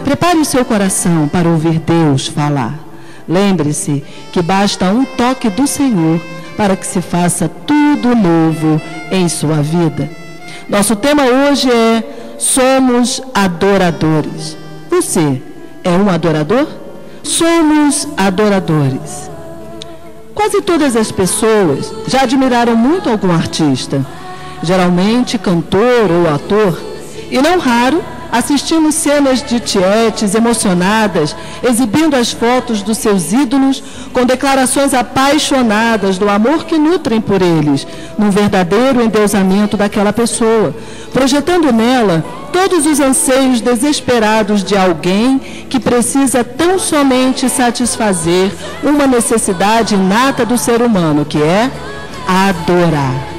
Prepare o seu coração para ouvir Deus falar. Lembre-se que basta um toque do Senhor para que se faça tudo novo em sua vida. Nosso tema hoje é: somos adoradores. Você é um adorador? Somos adoradores. Quase todas as pessoas já admiraram muito algum artista, geralmente cantor ou ator, e não raro assistimos cenas de tietes emocionadas, exibindo as fotos dos seus ídolos com declarações apaixonadas do amor que nutrem por eles, num verdadeiro endeusamento daquela pessoa, projetando nela todos os anseios desesperados de alguém que precisa tão somente satisfazer uma necessidade inata do ser humano, que é adorar.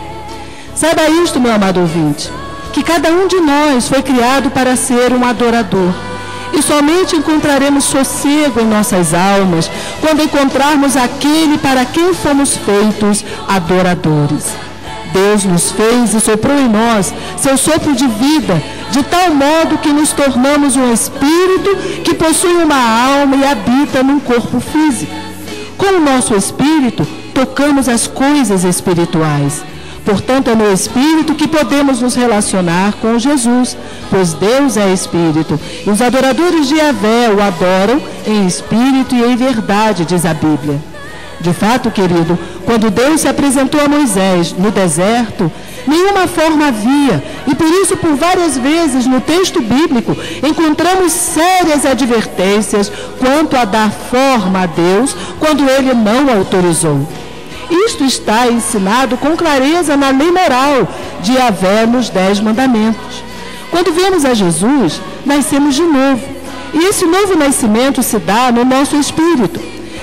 Saiba isto, meu amado ouvinte, que cada um de nós foi criado para ser um adorador. E somente encontraremos sossego em nossas almas quando encontrarmos aquele para quem fomos feitos adoradores. Deus nos fez e soprou em nós seu sopro de vida, de tal modo que nos tornamos um espírito que possui uma alma e habita num corpo físico. Com o nosso espírito, tocamos as coisas espirituais. Portanto, é no Espírito que podemos nos relacionar com Jesus, pois Deus é Espírito, e os adoradores de Yahvé o adoram em espírito e em verdade, diz a Bíblia. De fato, querido, quando Deus se apresentou a Moisés no deserto, nenhuma forma havia, e por isso, por várias vezes no texto bíblico, encontramos sérias advertências quanto a dar forma a Deus quando Ele não autorizou. Isto está ensinado com clareza na lei moral de Yahvé nos 10 mandamentos. Quando vemos a Jesus, nascemos de novo. E esse novo nascimento se dá no nosso espírito.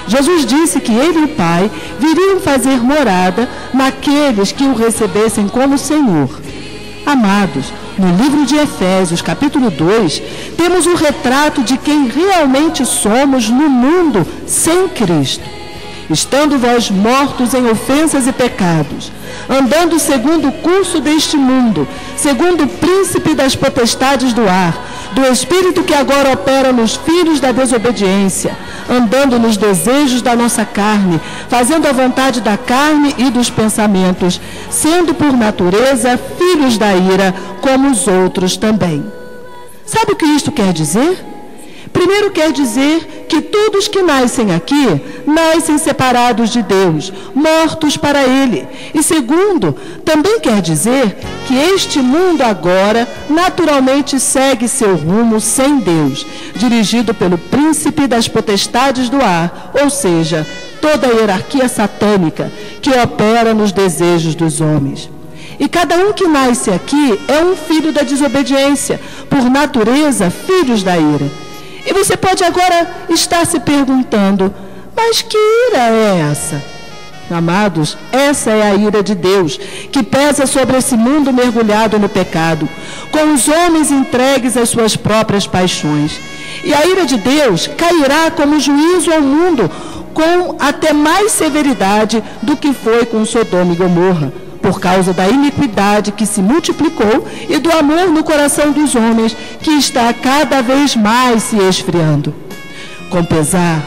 Jesus disse que Ele e o Pai viriam fazer morada naqueles que o recebessem como Senhor. Amados, no livro de Efésios, capítulo 2, temos um retrato de quem realmente somos no mundo sem Cristo. Estando vós mortos em ofensas e pecados, andando segundo o curso deste mundo, segundo o príncipe das potestades do ar, do espírito que agora opera nos filhos da desobediência, andando nos desejos da nossa carne, fazendo a vontade da carne e dos pensamentos, sendo por natureza filhos da ira, como os outros também. Sabe o que isto quer dizer? Primeiro quer dizer que todos que nascem aqui, nascem separados de Deus, mortos para Ele. E segundo, também quer dizer que este mundo agora naturalmente segue seu rumo sem Deus, dirigido pelo príncipe das potestades do ar, ou seja, toda a hierarquia satânica que opera nos desejos dos homens. E cada um que nasce aqui é um filho da desobediência, por natureza, filhos da ira. E você pode agora estar se perguntando, mas que ira é essa? Amados, essa é a ira de Deus, que pesa sobre esse mundo mergulhado no pecado, com os homens entregues às suas próprias paixões. E a ira de Deus cairá como juízo ao mundo, com até mais severidade do que foi com Sodoma e Gomorra, por causa da iniquidade que se multiplicou e do amor no coração dos homens, que está cada vez mais se esfriando. Com pesar,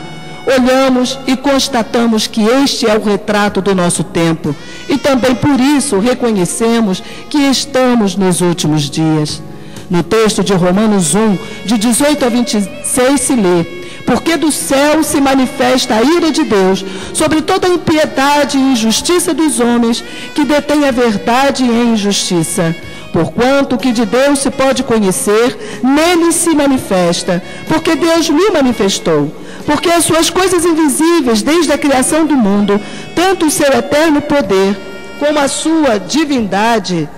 olhamos e constatamos que este é o retrato do nosso tempo, e também por isso reconhecemos que estamos nos últimos dias. No texto de Romanos 1, de 18 a 26, se lê: porque do céu se manifesta a ira de Deus sobre toda a impiedade e injustiça dos homens que detêm a verdade em injustiça. Porquanto o que de Deus se pode conhecer, nele se manifesta, porque Deus lhe manifestou. Porque as suas coisas invisíveis, desde a criação do mundo, tanto o seu eterno poder, como a sua divindade,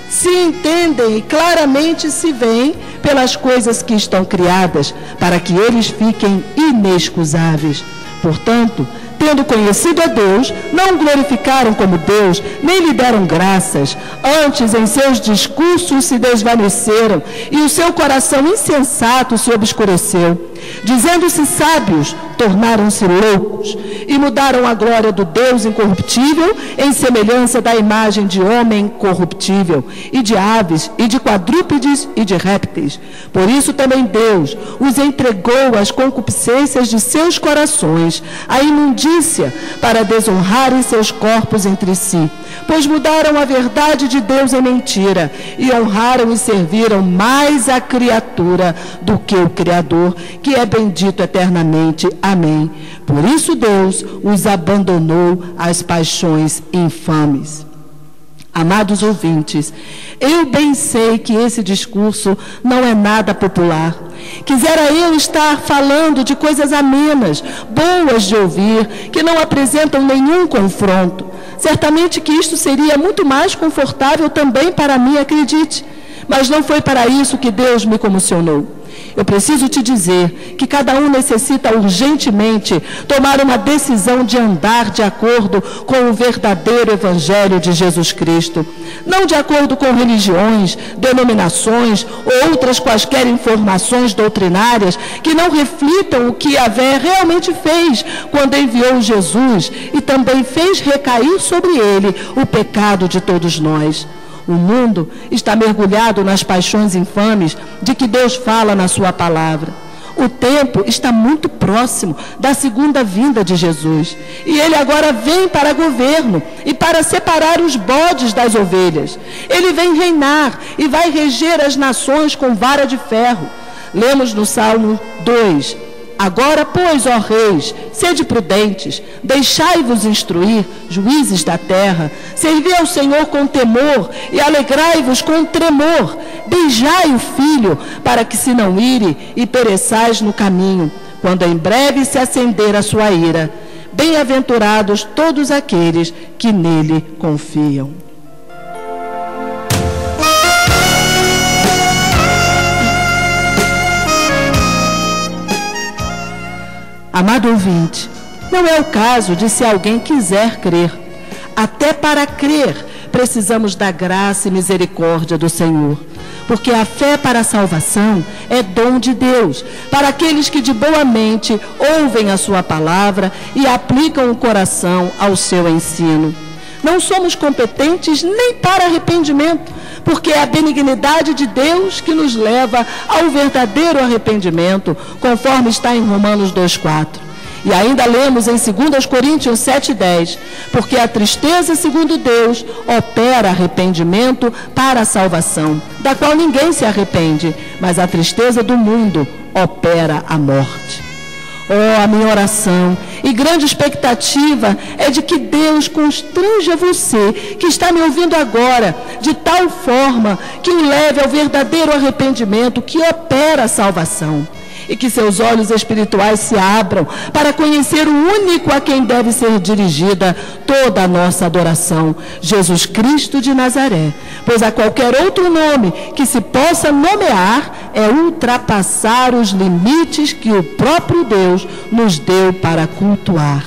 se entendem e claramente se veem pelas coisas que estão criadas, para que eles fiquem inexcusáveis. Portanto, tendo conhecido a Deus, não o glorificaram como Deus, nem lhe deram graças. Antes, em seus discursos se desvaneceram, e o seu coração insensato se obscureceu. Dizendo-se sábios, tornaram-se loucos e mudaram a glória do Deus incorruptível em semelhança da imagem de homem corruptível, e de aves, e de quadrúpedes, e de répteis. Por isso também Deus os entregou às concupiscências de seus corações, à imundícia, para desonrarem seus corpos entre si, pois mudaram a verdade de Deus em mentira, e honraram e serviram mais a criatura do que o Criador, que é bendito eternamente. Amém. Por isso Deus os abandonou às paixões infames. Amados ouvintes, eu bem sei que esse discurso não é nada popular. Quisera eu estar falando de coisas amenas, boas de ouvir, que não apresentam nenhum confronto. Certamente que isto seria muito mais confortável também para mim, acredite. Mas não foi para isso que Deus me comissionou. Eu preciso te dizer que cada um necessita urgentemente tomar uma decisão de andar de acordo com o verdadeiro Evangelho de Jesus Cristo. Não de acordo com religiões, denominações ou outras quaisquer informações doutrinárias que não reflitam o que Yahvé realmente fez quando enviou Jesus e também fez recair sobre ele o pecado de todos nós. O mundo está mergulhado nas paixões infames de que Deus fala na sua palavra. O tempo está muito próximo da segunda vinda de Jesus. E ele agora vem para governo e para separar os bodes das ovelhas. Ele vem reinar e vai reger as nações com vara de ferro. Lemos no Salmo 2. Agora, pois, ó reis, sede prudentes, deixai-vos instruir, juízes da terra, servi ao Senhor com temor e alegrai-vos com tremor, beijai o filho, para que se não ire e pereçais no caminho, quando em breve se acender a sua ira. Bem-aventurados todos aqueles que nele confiam. Amado ouvinte, não é o caso de se alguém quiser crer. Até para crer, precisamos da graça e misericórdia do Senhor. Porque a fé para a salvação é dom de Deus, para aqueles que de boa mente ouvem a sua palavra e aplicam o coração ao seu ensino. Não somos competentes nem para arrependimento, porque é a benignidade de Deus que nos leva ao verdadeiro arrependimento, conforme está em Romanos 2,4. E ainda lemos em 2 Coríntios 7,10, porque a tristeza, segundo Deus, opera arrependimento para a salvação, da qual ninguém se arrepende, mas a tristeza do mundo opera a morte. Oh, a minha oração e grande expectativa é de que Deus constranja você, que está me ouvindo agora, de tal forma que o leve ao verdadeiro arrependimento que opera a salvação. E que seus olhos espirituais se abram para conhecer o único a quem deve ser dirigida toda a nossa adoração, Jesus Cristo de Nazaré. Pois a qualquer outro nome que se possa nomear é ultrapassar os limites que o próprio Deus nos deu para cultuar.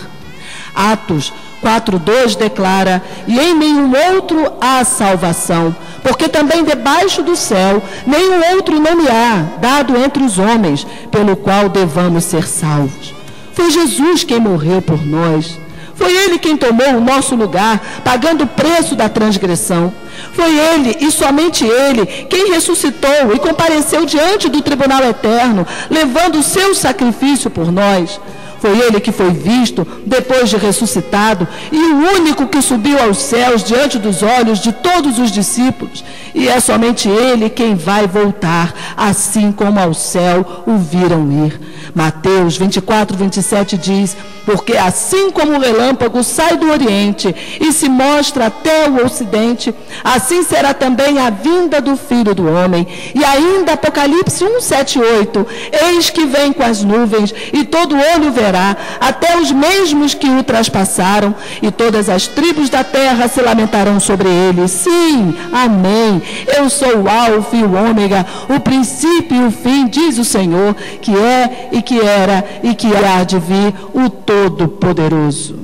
Atos 4:2 declara: e em nenhum outro há salvação, porque também debaixo do céu nenhum outro nome há dado entre os homens, pelo qual devamos ser salvos. Foi Jesus quem morreu por nós. Foi Ele quem tomou o nosso lugar, pagando o preço da transgressão. Foi Ele, e somente Ele, quem ressuscitou e compareceu diante do tribunal eterno, levando o seu sacrifício por nós. Foi Ele que foi visto depois de ressuscitado e o único que subiu aos céus diante dos olhos de todos os discípulos. E é somente Ele quem vai voltar, assim como ao céu o viram ir. Mateus 24:27 diz: porque assim como o relâmpago sai do oriente e se mostra até o ocidente, assim será também a vinda do Filho do Homem. E ainda Apocalipse 1:7-8, eis que vem com as nuvens, e todo olho verá, até os mesmos que o traspassaram, e todas as tribos da terra se lamentarão sobre ele. Sim, amém. Eu sou o Alfa e o Ômega, o princípio e o fim, diz o Senhor, que é e que era e que há de vir, o Todo-Poderoso.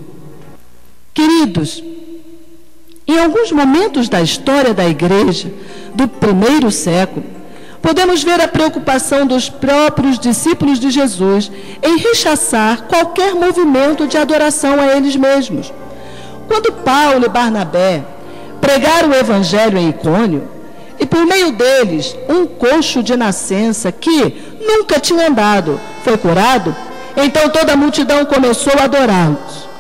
Queridos, em alguns momentos da história da igreja, do primeiro século, podemos ver a preocupação dos próprios discípulos de Jesus em rechaçar qualquer movimento de adoração a eles mesmos. Quando Paulo e Barnabé pregaram o evangelho em Icônio, e por meio deles, um coxo de nascença que nunca tinha andado foi curado, então toda a multidão começou a adorá-los.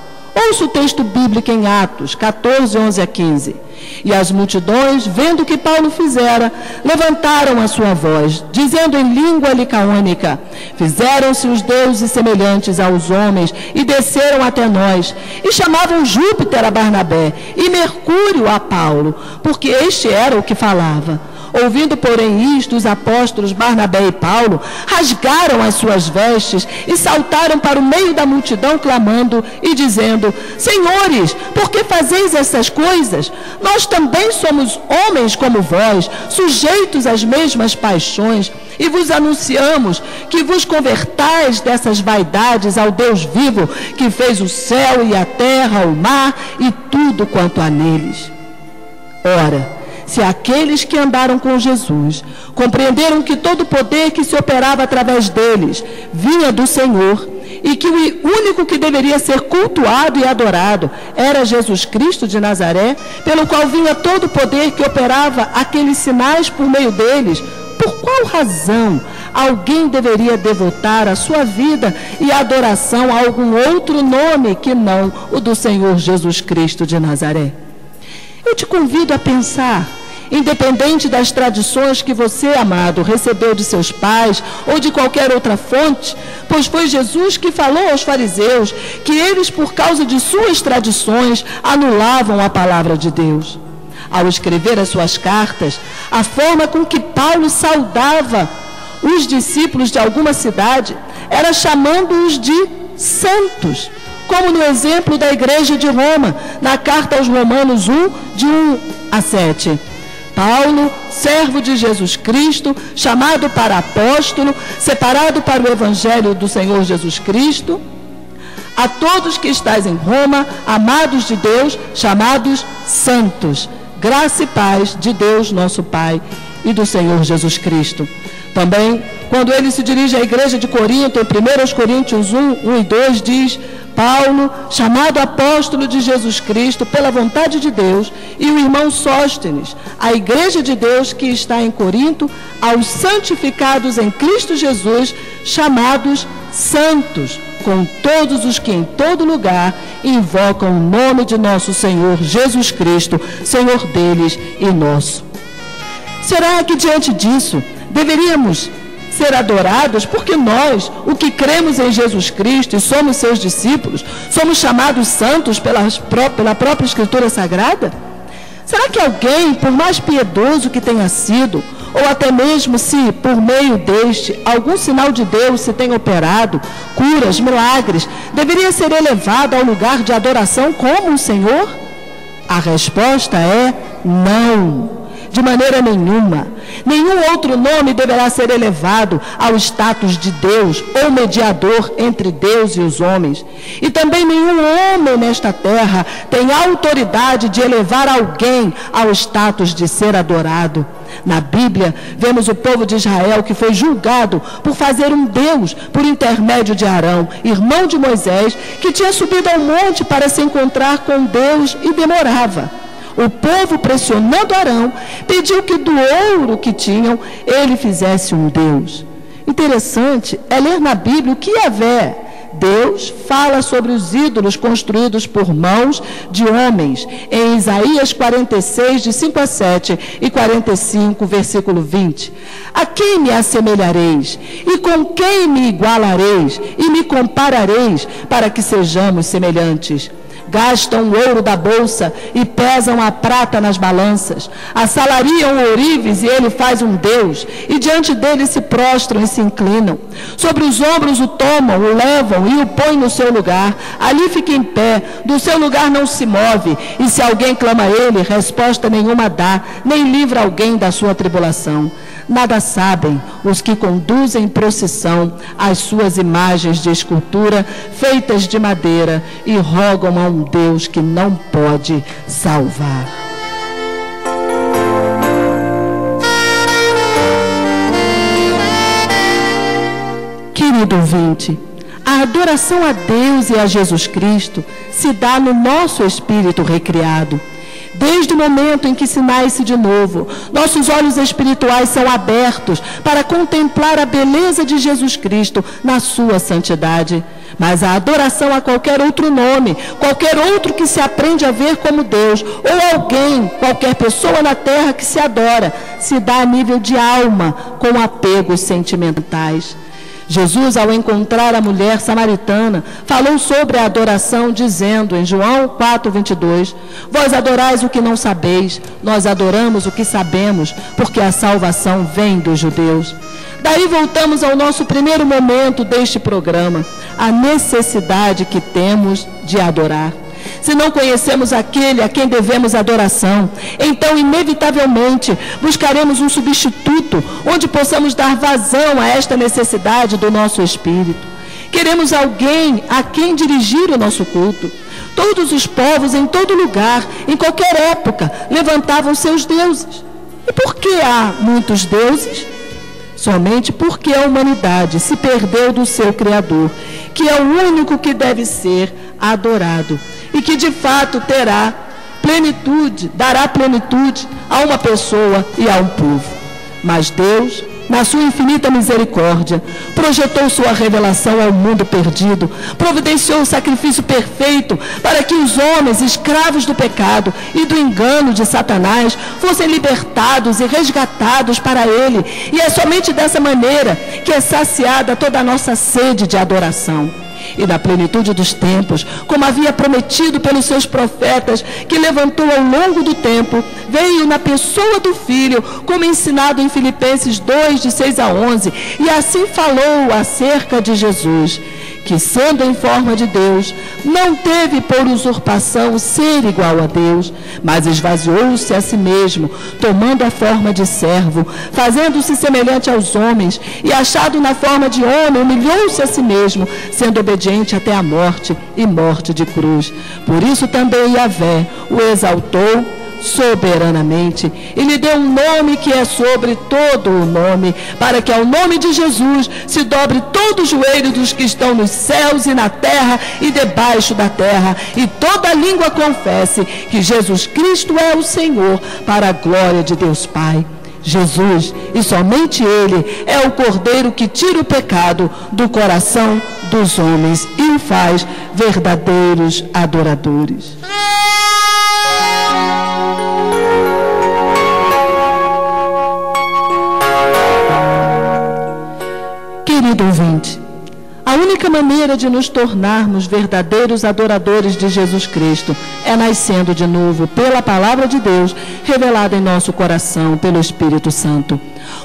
Ouça o texto bíblico em Atos 14, 11 a 15. E as multidões, vendo o que Paulo fizera, levantaram a sua voz, dizendo em língua licaônica: fizeram-se os deuses semelhantes aos homens e desceram até nós, e chamavam Júpiter a Barnabé e Mercúrio a Paulo, porque este era o que falava. Ouvindo, porém, isto, os apóstolos Barnabé e Paulo rasgaram as suas vestes e saltaram para o meio da multidão, clamando e dizendo: Senhores, por que fazeis essas coisas? Nós também somos homens como vós, sujeitos às mesmas paixões, e vos anunciamos que vos convertais dessas vaidades ao Deus vivo, que fez o céu e a terra, o mar e tudo quanto há neles. Ora, se aqueles que andaram com Jesus compreenderam que todo o poder que se operava através deles vinha do Senhor, e que o único que deveria ser cultuado e adorado era Jesus Cristo de Nazaré, pelo qual vinha todo o poder que operava aqueles sinais por meio deles, por qual razão alguém deveria devotar a sua vida e a adoração a algum outro nome que não o do Senhor Jesus Cristo de Nazaré? Eu te convido a pensar, independente das tradições que você, amado, recebeu de seus pais ou de qualquer outra fonte, pois foi Jesus que falou aos fariseus que eles, por causa de suas tradições, anulavam a palavra de Deus. Ao escrever as suas cartas, a forma com que Paulo saudava os discípulos de alguma cidade era chamando-os de santos, como no exemplo da igreja de Roma, na carta aos Romanos 1, de 1 a 7. Paulo, servo de Jesus Cristo, chamado para apóstolo, separado para o evangelho do Senhor Jesus Cristo, a todos que estáis em Roma, amados de Deus, chamados santos, graça e paz de Deus nosso Pai e do Senhor Jesus Cristo. Também, quando ele se dirige à igreja de Corinto, em 1 Coríntios 1 e 2, diz: Paulo, chamado apóstolo de Jesus Cristo pela vontade de Deus, e o irmão Sóstenes, a igreja de Deus que está em Corinto, aos santificados em Cristo Jesus, chamados santos, com todos os que em todo lugar invocam o nome de nosso Senhor Jesus Cristo, Senhor deles e nosso. Será que diante disso deveríamos ser adorados porque nós, o que cremos em Jesus Cristo e somos seus discípulos, somos chamados santos pela própria Escritura Sagrada? Será que alguém, por mais piedoso que tenha sido, ou até mesmo se por meio deste algum sinal de Deus se tenha operado, curas, milagres, deveria ser elevado ao lugar de adoração como o Senhor? A resposta é não. De maneira nenhuma. Nenhum outro nome deverá ser elevado ao status de Deus ou mediador entre Deus e os homens. E também nenhum homem nesta terra tem autoridade de elevar alguém ao status de ser adorado. Na Bíblia, vemos o povo de Israel que foi julgado por fazer um Deus por intermédio de Arão, irmão de Moisés, que tinha subido ao monte para se encontrar com Deus e demorava. O povo, pressionando Arão, pediu que do ouro que tinham, ele fizesse um Deus. Interessante é ler na Bíblia o que Yahvé, Deus, fala sobre os ídolos construídos por mãos de homens, em Isaías 46, de 5 a 7 e 45, versículo 20. A quem me assemelhareis? E com quem me igualareis? E me comparareis para que sejamos semelhantes? Gastam o ouro da bolsa e pesam a prata nas balanças. Assalariam o ourives e ele faz um Deus. E diante dele se prostram e se inclinam. Sobre os ombros o tomam, o levam e o põem no seu lugar. Ali fica em pé, do seu lugar não se move. E se alguém clama a ele, resposta nenhuma dá, nem livra alguém da sua tribulação. Nada sabem os que conduzem em procissão as suas imagens de escultura feitas de madeira e rogam a um Deus que não pode salvar. Querido ouvinte, a adoração a Deus e a Jesus Cristo se dá no nosso espírito recriado. Desde o momento em que se nasce de novo, nossos olhos espirituais são abertos para contemplar a beleza de Jesus Cristo na sua santidade. Mas a adoração a qualquer outro nome, qualquer outro que se aprende a ver como Deus, ou alguém, qualquer pessoa na terra que se adora, se dá a nível de alma, com apegos sentimentais. Jesus, ao encontrar a mulher samaritana, falou sobre a adoração, dizendo em João 4:22, vós adorais o que não sabeis, nós adoramos o que sabemos, porque a salvação vem dos judeus. Daí voltamos ao nosso primeiro momento deste programa, a necessidade que temos de adorar. Se não conhecemos aquele a quem devemos adoração, então inevitavelmente buscaremos um substituto onde possamos dar vazão a esta necessidade do nosso espírito. Queremos alguém a quem dirigir o nosso culto. Todos os povos em todo lugar, em qualquer época, levantavam seus deuses. E por que há muitos deuses? Somente porque a humanidade se perdeu do seu Criador, que é o único que deve ser adorado e que de fato dará plenitude a uma pessoa e a um povo. Mas Deus, na sua infinita misericórdia, projetou sua revelação ao mundo perdido, providenciou o sacrifício perfeito para que os homens, escravos do pecado e do engano de Satanás, fossem libertados e resgatados para Ele. E é somente dessa maneira que é saciada toda a nossa sede de adoração. E na plenitude dos tempos, como havia prometido pelos seus profetas, que levantou ao longo do tempo, veio na pessoa do Filho, como ensinado em Filipenses 2:6-11, e assim falou acerca de Jesus, que sendo em forma de Deus, não teve por usurpação ser igual a Deus, mas esvaziou-se a si mesmo, tomando a forma de servo, fazendo-se semelhante aos homens, e achado na forma de homem, humilhou-se a si mesmo, sendo obediente até a morte, e morte de cruz. Por isso também Yahvé o exaltou soberanamente, e lhe deu um nome que é sobre todo o nome, para que ao nome de Jesus se dobre todo o joelho dos que estão nos céus e na terra e debaixo da terra, e toda língua confesse que Jesus Cristo é o Senhor, para a glória de Deus Pai. Jesus, e somente Ele, é o Cordeiro que tira o pecado do coração dos homens e o faz verdadeiros adoradores. Querido ouvinte, a única maneira de nos tornarmos verdadeiros adoradores de Jesus Cristo é nascendo de novo pela palavra de Deus, revelada em nosso coração pelo Espírito Santo.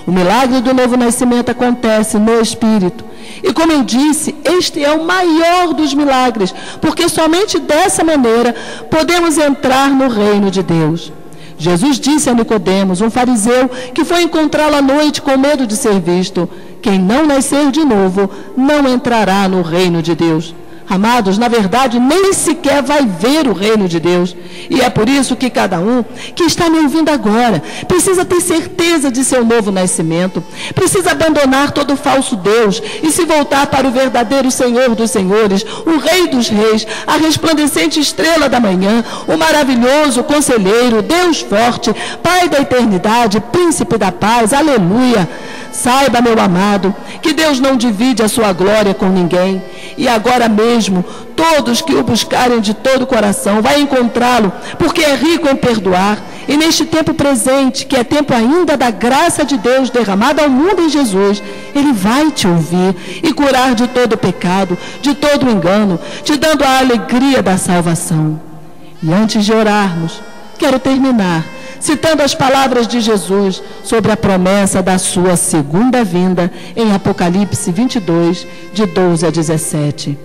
O milagre do novo nascimento acontece no Espírito. E como eu disse, este é o maior dos milagres, porque somente dessa maneira podemos entrar no reino de Deus. Jesus disse a Nicodemos, um fariseu, que foi encontrá-lo à noite com medo de ser visto: quem não nascer de novo não entrará no reino de Deus. Amados, na verdade, nem sequer vai ver o reino de Deus. E é por isso que cada um que está me ouvindo agora precisa ter certeza de seu novo nascimento, precisa abandonar todo falso Deus e se voltar para o verdadeiro Senhor dos Senhores, o Rei dos Reis, a resplandecente estrela da manhã, o maravilhoso conselheiro, Deus forte, Pai da eternidade, Príncipe da paz. Aleluia! Saiba, meu amado, que Deus não divide a sua glória com ninguém. E agora mesmo, todos que o buscarem de todo o coração vai encontrá-lo, porque é rico em perdoar. E neste tempo presente, que é tempo ainda da graça de Deus derramada ao mundo em Jesus, Ele vai te ouvir e curar de todo o pecado, de todo o engano, te dando a alegria da salvação. E antes de orarmos, quero terminar citando as palavras de Jesus sobre a promessa da sua segunda vinda em Apocalipse 22, de 12-17.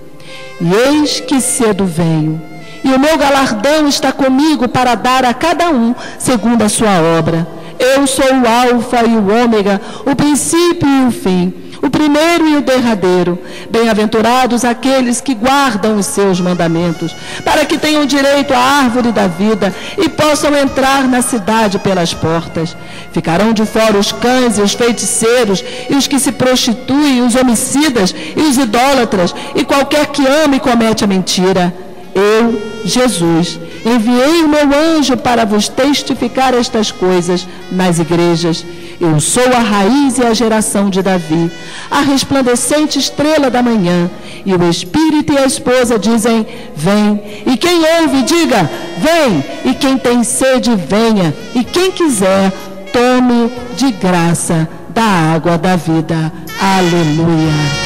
E eis que cedo venho, e o meu galardão está comigo para dar a cada um segundo a sua obra. Eu sou o Alfa e o Ômega, o princípio e o fim, o primeiro e o derradeiro. Bem-aventurados aqueles que guardam os seus mandamentos, para que tenham direito à árvore da vida e possam entrar na cidade pelas portas. Ficarão de fora os cães e os feiticeiros, e os que se prostituem, os homicidas e os idólatras, e qualquer que ama e comete a mentira. Eu, Jesus, enviei o meu anjo para vos testificar estas coisas nas igrejas. Eu sou a raiz e a geração de Davi, a resplandecente estrela da manhã. E o Espírito e a esposa dizem, vem. E quem ouve, diga, vem. E quem tem sede, venha. E quem quiser, tome de graça da água da vida. Aleluia.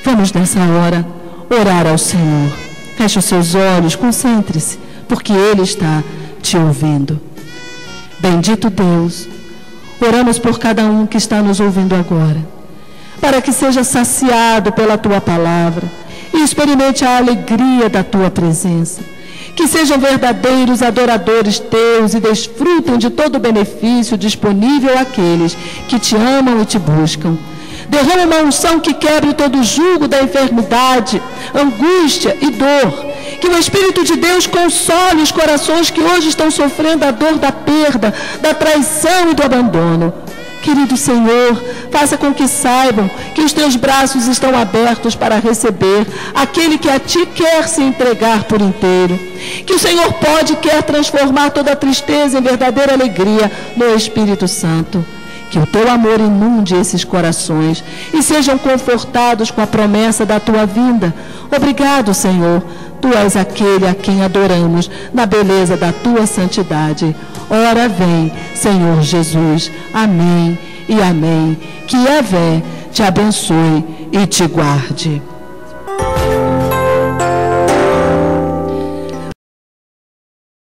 Vamos nessa hora orar ao Senhor. Feche os seus olhos, concentre-se, porque Ele está te ouvindo. Bendito Deus, oramos por cada um que está nos ouvindo agora, para que seja saciado pela Tua palavra e experimente a alegria da Tua presença. Que sejam verdadeiros adoradores Teus e desfrutem de todo o benefício disponível àqueles que Te amam e Te buscam. Derrama uma unção que quebre todo o jugo da enfermidade, angústia e dor. Que o Espírito de Deus console os corações que hoje estão sofrendo a dor da perda, da traição e do abandono. Querido Senhor, faça com que saibam que os Teus braços estão abertos para receber aquele que a Ti quer se entregar por inteiro. Que o Senhor pode e quer transformar toda a tristeza em verdadeira alegria no Espírito Santo. Que o Teu amor inunde esses corações e sejam confortados com a promessa da Tua vinda. Obrigado, Senhor. Tu és aquele a quem adoramos na beleza da Tua santidade. Ora vem, Senhor Jesus. Amém e amém. Que Yahvé te abençoe e te guarde.